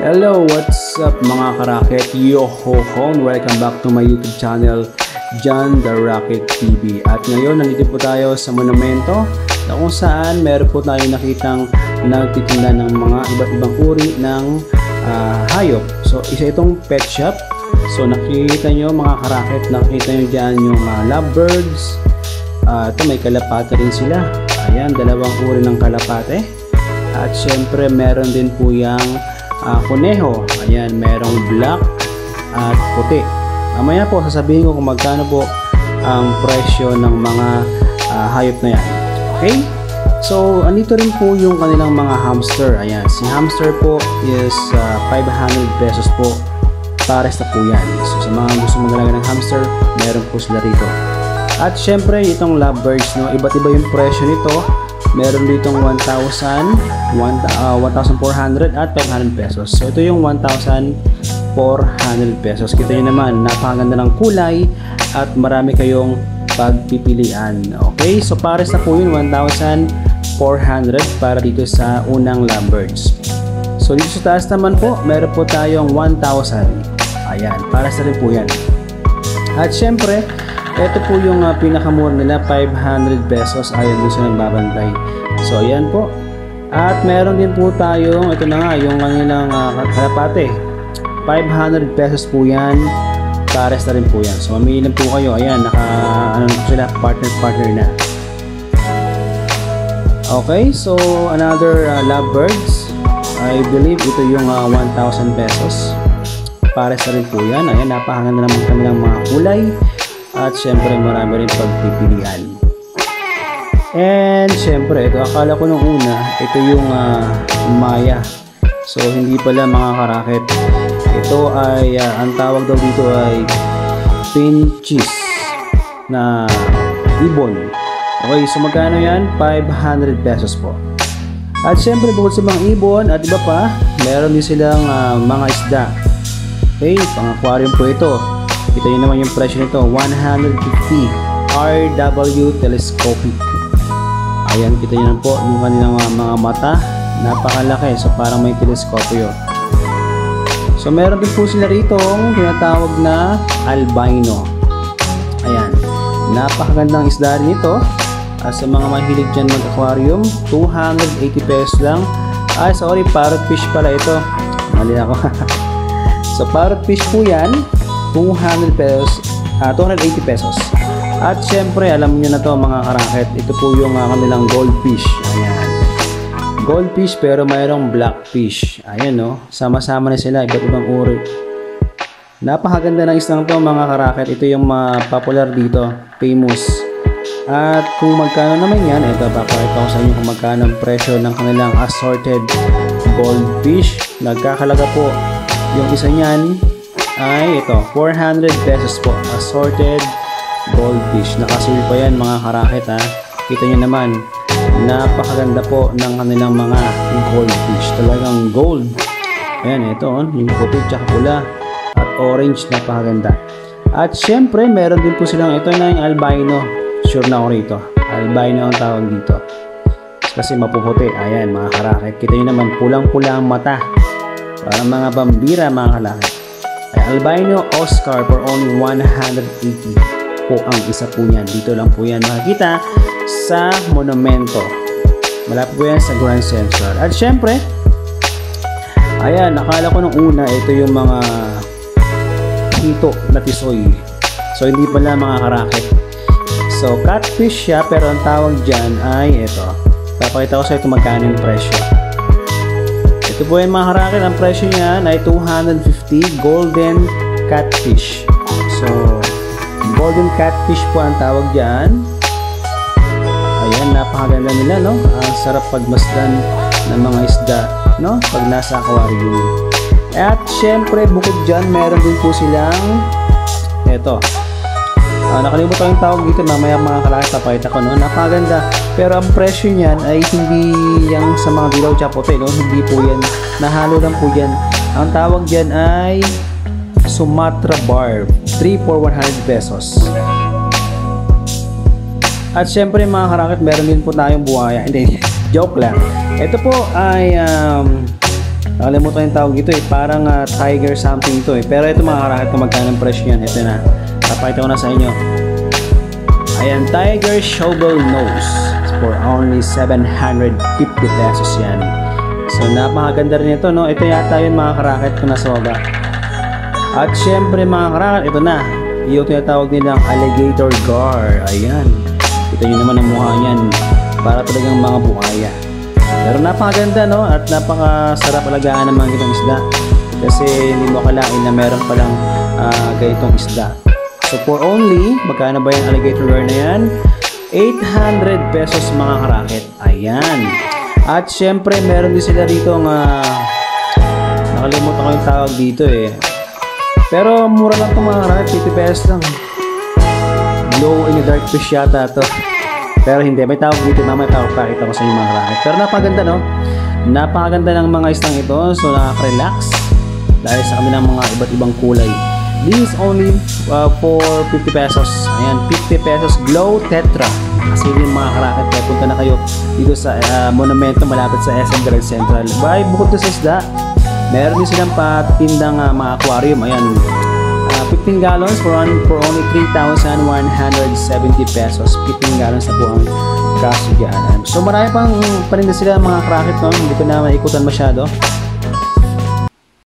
Hello, what's up mga karaket? Yo-ho-ho! Welcome back to my YouTube channel, John the Rocket TV. At ngayon, nandito po tayo sa monumento na kung saan meron po tayo nakitang nagtitinda ng mga iba't ibang uri ng hayop. So, isa itong pet shop. So, nakikita nyo mga karaket, nakikita nyo dyan yung lovebirds. Ito, may kalapate rin sila. Ayan, dalawang uri ng kalapate. At syempre, meron din po yung kuneho. Ayan, merong black at puti. Mamaya po sasabihin ko kung magkano po ang presyo ng mga hayop na yan. Okay? So, andito rin po yung kanilang mga hamster. Ayan, si hamster po is 500 pesos po. Pares na po yan. So, sa mga gusto magalaga ng hamster, meron po sila rito. At syempre, itong lovebirds, no, iba't iba yung presyo nito. Meron ditong 1,000, 1,400 at 500 pesos. So ito yung 1,400 pesos. Kita nyo naman, napakaganda ng kulay at marami kayong pagpipilian. Okay, so pares na po yun, 1,400 para dito sa unang lovebirds. So dito sa taas naman po, meron po tayong 1,000. Ayan, pares na rin po yan. At syempre, ito po yung pinakamura nila, 500 pesos ayon doon sa nagbabantay. So ayan po. At meron din po tayong, ito na nga, yung kanilang kalapate. 500 pesos po yan. Pares na rin po yan. So mamili lang po kayo. Ayan, ano po sila, partner na. Okay, so another lovebirds. I believe ito yung 1,000 pesos. Pares na rin po yan. Ayan, napakaganda naman kanilang mga kulay. At syempre marami rin pagpipilian. And syempre ito, akala ko nung una ito yung Maya. So hindi pala mga karaket. Ito ay ang tawag daw dito ay pinches na ibon. Okay, so magkano yan? 500 pesos po. At syempre bukod sa mga ibon at iba pa, meron din silang mga isda. Okay, pang aquarium po ito. Kita nyo naman yung presyo nito, 150 RW telescopic. Ayan, kita nyo naman po yung kanilang mga mata, napakalaki, so parang may teleskopyo. So meron din po sila rito yung tinatawag na albino. Ayan, napakagandang isda rin ito. Sa mga mahilig dyan mag-aquarium, 280 pesos lang. Ay, sorry, parrot fish pala ito. Mali ako. So parrot fish po yan, 200 pesos, 280 pesos. At syempre, alam niyo na to mga karaket, ito po yung kanilang goldfish. Ayan. Goldfish pero mayroong blackfish. Ayan, no. Sama-sama na sila, iba't ibang uri. Napakaganda ng islang to mga karaket. Ito yung popular dito, famous. At kung magkano naman yan, ito papakita ko sa inyo kung magkano ang presyo ng kanilang assorted goldfish. Nagkakalaga po yung isa niyan ay ito, 400 pesos po, assorted goldfish. Nakasul pa yan mga karaket ha. Kita nyo naman, napakaganda po ng kanilang mga goldfish. Talagang gold. Ayan, ito yung puti tsaka pula at orange, napakaganda. At syempre, meron din po silang ito na yung albino. Sure na ako rito, albino ang tawag dito kasi mapuputi. Ayan mga karaket, kita nyo naman, pulang-pula ang mata. Parang mga bambira mga karaket. Albino Oscar for only 180 po ang isa po niyan. Dito lang po yan makikita sa monumento. Malapit po yan sa Grand Central. At syempre, ayan, nakala ko nung una ito yung mga hito na tisoy. So hindi pala mga karaket. So catfish siya pero ang tawag dyan ay ito. Papakita ko sa ito magkano yung presyo. Ito po yung mga karaket, ang presyo niyan ay 250 golden catfish. So, golden catfish po ang tawag dyan. Ayan, napakaganda nila, no? Ang sarap pagmasdan ng mga isda, no? Pag nasa aquarium. At syempre, bukod dyan, meron din po silang ito. Nakalimutan yung tawag dito, mamaya mga karaket, papakita ko, no? Napakaganda. Pero ang presyo niyan ay hindi yung sa mga dilaw tsaka puti, no? Hindi po yan. Nahalo lang po yan. Ang tawag dyan ay Sumatra Barb. 3 for 100 pesos. At syempre mga karaket, meron din po tayong buhaya. Hindi, joke lang. Ito po ay Nakalimutan yung tawag dito eh. Parang tiger something ito eh. Pero ito mga karaket kung magkano ang presyo yan. Ito na. Papakita ko na sa inyo. Ayan, tiger shovel nose. For only 750 pesos yan. So napakaganda rin ito, no? Ito yata yun mga karaket kung nasa baba. At syempre mga karaket, ito na. Yung tinatawag nilang alligator gar. Ayan. Ito nyo naman ang mukha niyan. Para talagang mga bukaya. Pero napakaganda, no? At napakasarap alagaan ng mga ganitong isda. Kasi hindi mo akalain na meron palang ganitong isda. So for only, magkano ba yung alligator gar na yan? 800 pesos mga karaket. Ayan. At syempre, meron din sila dito nakalimutan ko yung tawag dito eh. Pero mura lang itong mga karaket. 50 pesos lang. Glow in the dark fish yata ito. Pero hindi, may tawag dito. Mamaya pakita ko sa inyo mga karaket. Pero napakaganda, no? Napakaganda ng mga islang ito. So nakaka-relax dahil sa kanilang mga iba't ibang kulay. This is only for 50 pesos. Ayan, 50 pesos Glow Tetra. Kasi yung mga karaket, kaya punta na kayo dito sa monumento malapit sa SM Grand Central. Bye, bukod to sa isda, meron din silang patindang mga aquarium. Ayan, 15 gallons for only 3,170 pesos. 15 gallons na po ang kasigyan. So marami pang paninda sila mga karaket, no? Hindi ko na maikutan masyado.